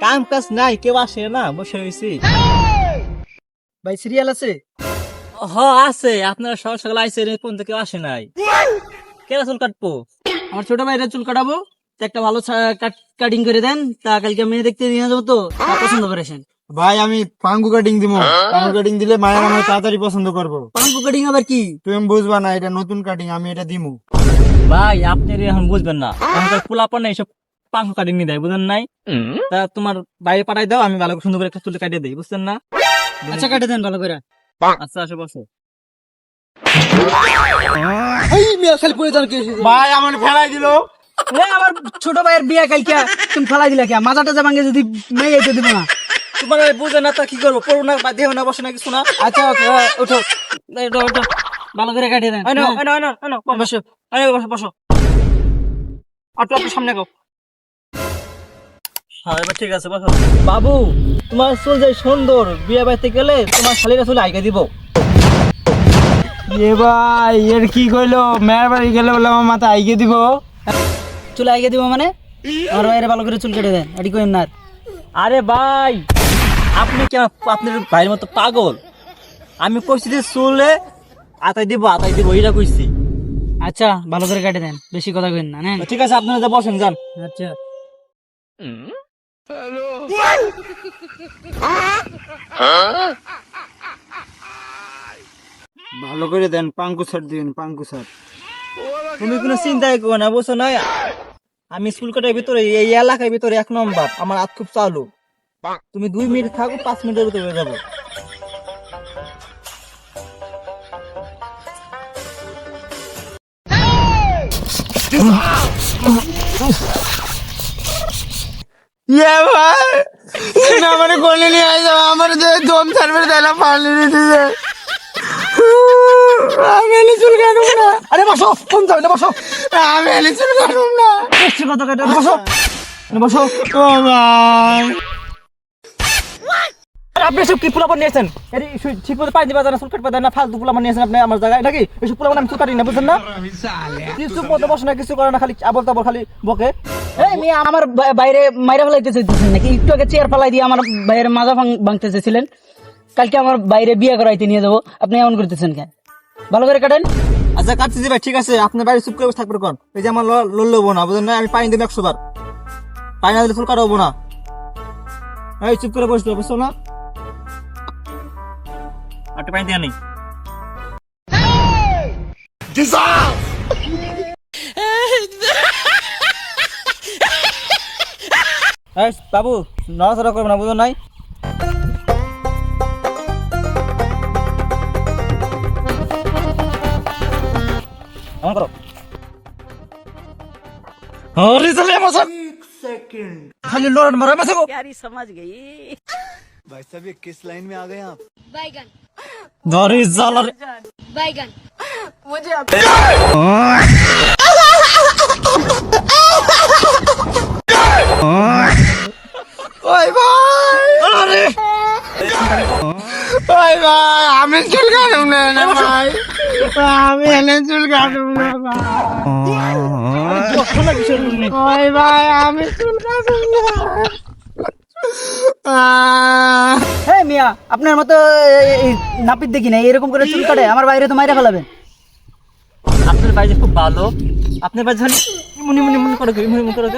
কাম কাজ নাই, কেউ আসে না, বসে রয়েছি। ভাই সিরিয়াল আছে? হ আছে, আপনারা সকাল সকাল আইসে পর্যন্ত কেউ আসে নাই। কেন চুল কাটবো? আমার ছোট ভাইরা চুল কাটাবো, তো একটা ভালো কাটিং করে দেন, তা কালকে মেয়ে দেখতে নিয়ে যাবো, তো তা পছন্দ করেছেন। ভাই আমি পাঙ্গু কাটিং দিব, পাঙ্গু কাটিং দিলে মায়ের আমার তাড়াতাড়ি পছন্দ করবো। পাঙ্কু কাটিং আবার কি? তুমি বুঝবা না, এটা নতুন কাটিং, আমি এটা দিমু। ভাই আপনি এখন বুঝবেন না, এখনকার পোলাপন না এইসব পাঙ্কু কাটিং নিয়ে দেয়, বুঝেন নাই? তা তোমার বাইরে পাঠাই দাও, আমি ভালো করে সুন্দর করে একটা চুল কাটিয়ে দিই, বুঝছেন না? আচ্ছা কাটে দেন ভালো করে। আচ্ছা আসো বসো। এই মেয়ে খালি পড়ে যান কি? ভাই আমার ফেলাই দিল। আমার ছোট ভাইয়ের বিয়া কালকে তুমি ফেলাই দিলা কে? মাথাটা যা ভাঙে যদি মেয়ে যেতে দিব না। তোমার বুঝে না তা কি করবো? পড়ো না, দেহ না, বসে না, কিছু না। আচ্ছা ওঠো, ওঠো, ভালো করে কাটিয়ে দেন। বসো, বসো, বসো। একটু একটু সামনে গো। হ্যাঁ এবার ঠিক আছে, বসো। বাবু, তোমার চুল যে সুন্দর, বিয়ে বাড়িতে গেলে তোমার শালিরা চুল আইকা দিব। এ ভাই এর কি কইলো, মেয়ের বাড়ি গেলে বলে আমার মাথা আইগে দিব। চুল আগে দিব মানে? আমার ভাইয়ের ভালো করে চুল কেটে দেন, এটি করেন না। আরে ভাই, আপনি কি আপনার ভাইয়ের মতো পাগল? আমি কইছি যে চুলে আতাই দিব এটা কইছি। আচ্ছা ভালো করে কেটে দেন, বেশি কথা কইন না। নেন। ঠিক আছে, আপনারা যা বসেন, যান। আচ্ছা ভালো করে দেন, পাঙ্কু স্যার দিন, পাঙ্কু স্যার। তুমি কোনো চিন্তাই করো না, বুঝছো না? আমি স্কুল কাটার ভিতরে, এই এলাকার ভিতরে 1 নম্বর, আমার হাত খুব চালু। তুমি 2 মিনিট থাকো, 5 মিনিটের ভিতরে হয়ে যাবো। ইয়ে ভাই না মানে কোলে নিয়ে আইসা আমার যে দম ছাড়বে তাই না, পানি দিতেছে। আমি এলি চুল কাটুম না। আরে বসো, কোন যাবে না, বসো। আমি এলি চুল কাটুম না। বেশি কথা কেটে বসো, বসো। ও ভাই আর আপনি সব কি পোলাপান নিয়েছেন? ঠিক মতো পানি দিবা না, চুল কাটবা না, ফালতু পোলাপান নিয়েছেন আপনি আমার জায়গায় নাকি? এইসব পোলাপান আমি চুল কাটি না, বুঝছেন না? কিছু মতো বসে না, কিছু করে না, খালি আবল তাবল খালি বকে। এই মেয়ে আমার বাইরে মাইরা ফেলাইতে চাইতেছেন নাকি? একটু আগে চেয়ার ফেলাই দিয়ে আমার বাইরের মাজা ভাঙতে চাইছিলেন। কালকে আমার বাইরে বিয়ে করাইতে নিয়ে যাবো, আপনি এমন করতেছেন কেন? ভালো করে কাটেন। আচ্ছা কাটছি ভাই, ঠিক আছে, আপনার বাড়ি চুপ করে থাকবে কোন? এই যে আমার লড়বো না, বুঝলেন না? আমি পানি দেবো 100 বার, পানি না দিলে চুল কাটাবো না। এই চুপ করে বসবে, বুঝছো না? একটা পানি দেওয়া নেই। এই বাবু, নড়াচড়া করবে না, বুঝো নাই? এমন করো। আরে চলে মশা, খালি লড়ন মারা মাথা গো। भाई साहब ये किस लाइन में आ गए आप? बैगन ধরে জ্বালারে। बैगन मुझे ওই ভাই, আরে ওই ভাই আমি চুল কাটুম না না ভাই, আমি এনে চুল কাটুম না ভাই। ওই ভাই আমি চুল কাটুম না। হ্যাঁ মিয়া, আপনার মতো নাপিত দেখি না এরকম করে চুল কাটে, আমার বাইরে তো মাইরা ফেলাবেন। আপনার বাড়ি খুব ভালো, আপনার বাড়ি খালি মুনি মুনি মুনি করে মুনি মুনি করে।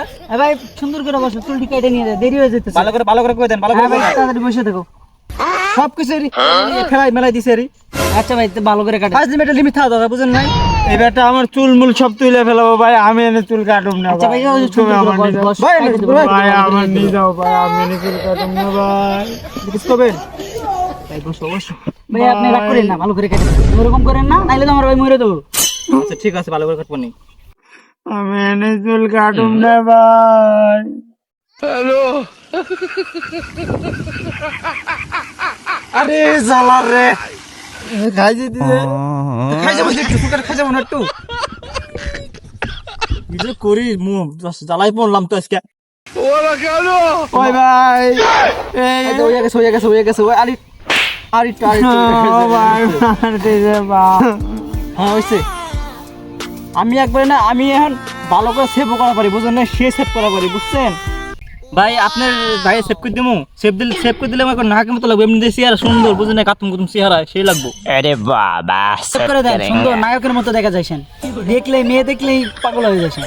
ভাই সুন্দর করে বসো, চুলটি কেটে নিয়ে যায়, দেরি হয়ে যেতেছে। ভালো করে কই দেন, ভালো করে হ্যাঁ ভাই তাড়াতাড়ি বসে দেখো। সবকিছু ফেলাই মেলাই দিছে রি। আচ্ছা ভাই তো ভালো করে কাটে। 5 মিনিটের লিমিট থাকা দরকার, বুঝেন নাই? এই বেটা আমার চুল মুল সব তুলে ফেলাবো ভাই, আমি এনে চুল কাটুম না আচ্ছা ভাই, ওই যে তুমি সুন্দর আমার করে নিয়ে বস, যাও। ভাই, কাটে দেবো, ভাই আমার নিয়ে যাও ভাই, আমি এনে চুল কাটুম না ভাই। কিছু করবেন? ভাই বসো বসো। ভাই আপনি রাগ করেন না, ভালো করে কেটে দেন, এরকম করেন না, নাইলে তো আমার ভাই মরে দেবো। আচ্ছা ঠিক আছে, ভালো করে কাটবো নি। আমি এনে চুল কাটুম না ভাই। আরে জ্বালা রে, খাই যেতে খাই যাবো একটু, ফুকার খাই যাবো না একটু? নিজে করি মুখ জ্বালাই পড়লাম তো আজকে। ওই ভাই এই তো হয়ে গেছে ওই আরে আরেকটু ও ভাই মারতেছে ভাই। হ্যাঁ হয়েছে। আমি একবার না, আমি এখন ভালো করে সেভ করা পারি বুঝছেন না, সে সেভ করা পারি বুঝছেন ভাই। আপনার ভাই সেভ করে দিমু, সেভ করে দিলে আমার নাকের মতো লাগবে, এমনি চেহারা সুন্দর বুঝছেন না, কাতুম কুতুম চেহারা সেই লাগবো। আরে বাবা সেভ করে দেন, সুন্দর নায়কের মতো দেখা যাইছেন, দেখলেই মেয়ে দেখলেই পাগল হয়ে যাচ্ছেন।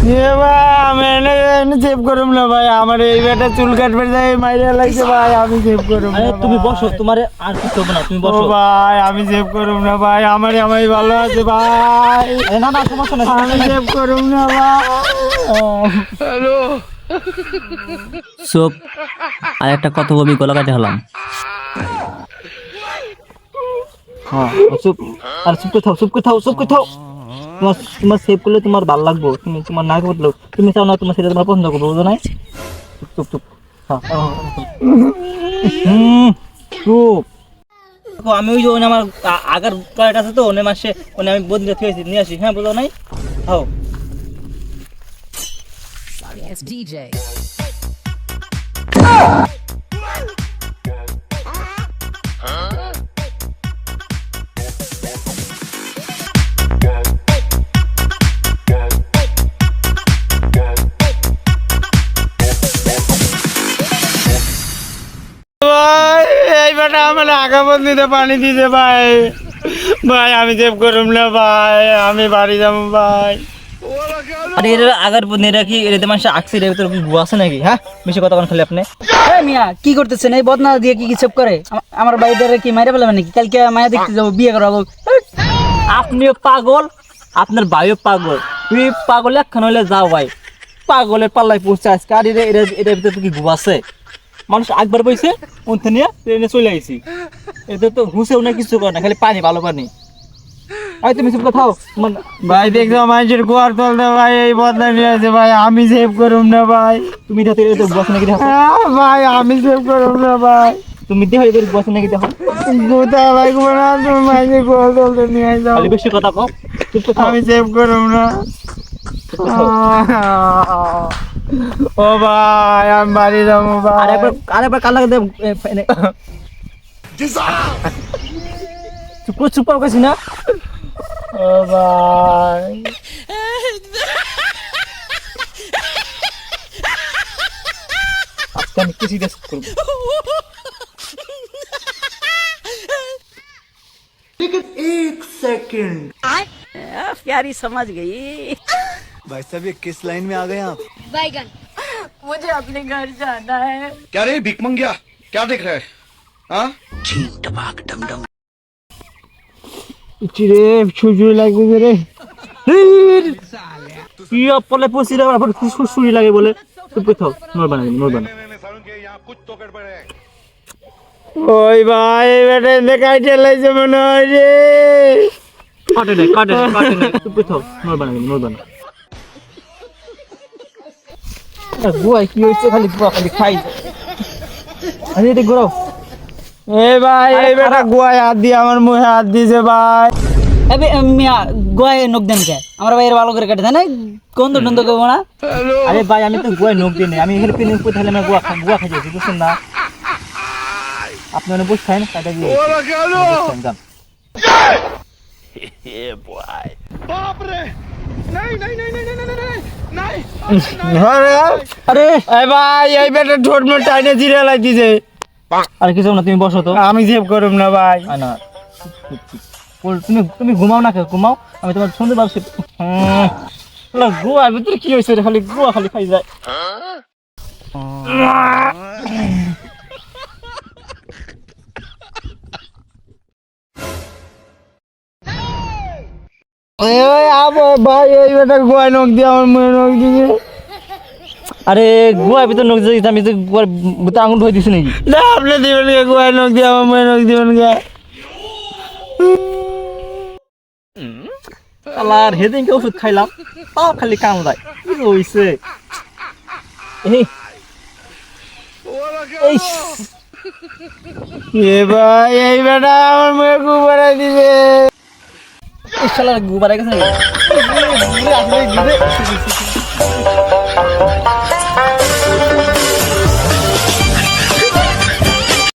এ ভাই আমি এনে সেভ করুম না ভাই, আমার এই বেটা চুল কাটবে যাই মাইরা লাগছে ভাই, আমি সেভ করুম আরে না তুমি ভাই। বসো, তোমার আর কিছু হবে না, তুমি ও বসো। ভাই আমি সেভ করুম না ভাই, আমার আমায় ভালো আছে ভাই, আরে না না সমস্যা নাই, আমি সেভ করুম না ভাই। চুপ, আর একটা কথা বলবি, গলা কাটে হলাম। হ্যাঁ চুপ, আর চুপ করে থাও, চুপ করে থাও, চুপ করে থাও। তোমার সেভ করলে তোমার ভালো লাগবে, তুমি তোমার না করলে তুমি চাও না তোমার সেটা তোমার পছন্দ করবো বুঝো নাই। চুপ চুপ হ্যাঁ, চুপ। দেখো, আমি ওই যে ওই আমার আগার টয়লেট আছে তো ওনে মাসে ওনে আমি বদলে থুয়েছি নিয়ে আসি, হ্যাঁ বুঝো নাই। হও ভাই এই বেটা আমার আগা বন্ধুতে পানি দিতে ভাই, ভাই আমি সেভ করুম না ভাই, আমি বাড়ি যাবো ভাই। আরে এর আগার বদলে এটা কি এর মানুষ আকছে এর ভিতরে কি গু আছে নাকি? হ্যাঁ বেশি কথা কোন খালি আপনি। এই মিয়া কি করতেছেন, এই বদনা দিয়ে কি সেভ করে? আমার বাড়িটারে কি মাইরা ফেলাবেন নাকি? কালকে মায়া দেখতে যাবো, বিয়ে করাবো। আপনিও পাগল, আপনার ভাইও পাগল, তুই পাগল একখান হইলে যাও ভাই, পাগলের পাল্লাই পড়ছে আজকে। আর এটার ভিতরে কি গু আছে? মানুষ একবার বইছে ওনতে নিয়ে ট্রেনে চলে আইছি, এদের তো হুসেও না কিছু করে না, খালি পানি ভালো পানি। আই তুমি চুপ কথাও মানে ভাই দেখছো মানুষের গোয়ার তলতে ভাই এই বদলা নিয়ে আছে ভাই, আমি সেভ করুম না ভাই। তুমি দেখো এটা বসে নাকি দেখো, ভাই আমি সেভ করুম না ভাই, তুমি দেখো এটা বসে নাকি দেখো, গোটা লাগবো না, তুমি মানুষের গোয়ার তলতে নিয়ে যাও, খালি বেশি কথা কও। চুপ কথাও, আমি সেভ করুম না। ও ভাই আমি বাড়ি যাবো ভাই। আরেকবার কাল লাগে চুপ করে চুপ কাছি না। ও ভাই আজকে আমি কিছু দেশ করবো। प्यारी समझ गई। भाई साहब ये किस लाइन में आ गए आप? बैगन। मुझे अपने घर जाना है। क्या रे भिक मंगिया, क्या देख रहा है? हाँ চিরে সুজুই লাগবে রে। কি অপলে পচি রে, আবার সুসুরি লাগে বলে। চুপ করে থাও, নড়বা না নড়বা না। ওই ভাই বেটা এনে কাইটে লাইছে মনে হয় রে। কাটে না কাটে না কাটে না, চুপ করে থাও, নড়বা না নড়বা না। গুয়াই কি হইছে, খালি গুয়া খালি খাই। আরে এটা ঘোরাও। এ ভাই এই বেটা গোয়ায় হাত দিয়ে আমার মুখে হাত দিয়েছে ভাই। এবে মিয়া গোয়ায় নখ দেন কে? আমার ভাইয়ের ভালো করে কাটে দেয় না, গন্ধ টন্ধ করবো না। আরে ভাই আমি তো গুয়ায় নখ দিই না, আমি এখানে পেনে উপরে তাহলে আমরা গুয়া খাই যাচ্ছি বুঝছেন না। আপনি অনেক বসে খাই না কাটা দিয়ে যান। আরে এই ভাই এই বেটা ঠোঁট মোট টাইনে জিরে লাগতেছে, আরে কিছু না, তুমি বসো তো। আমি সেভ করুম না ভাই। না তুমি তুমি ঘুমাও না, ঘুমাও, আমি তোমার সুন্দর ভাবছি। গুয়ার ভিতরে কি হয়েছে রে, খালি গুয়া খালি খাই যায়। এই আবার ভাই এই বেটা গোয়ায় নখ দিয়ে আমার মুখে নখ দিয়েছে। আরে গুয়ার ভিতরে নখ দিয়ে আমি তো গুয়ার ভিতরে আঙুল ধরে দিছি নাকি? না আপনি দিবেন কে গোয়ায় নখ দিয়ে আমার মুখে নখ দিবেন কে? আর হেদিনকে ওষুধ খাইলাম, তাও খালি কাম যায়। কি হইছে এ ভাই এই বেটা আমার মুখে গু বাড়াই দিবে। শালার গুবার গেছে নাকি?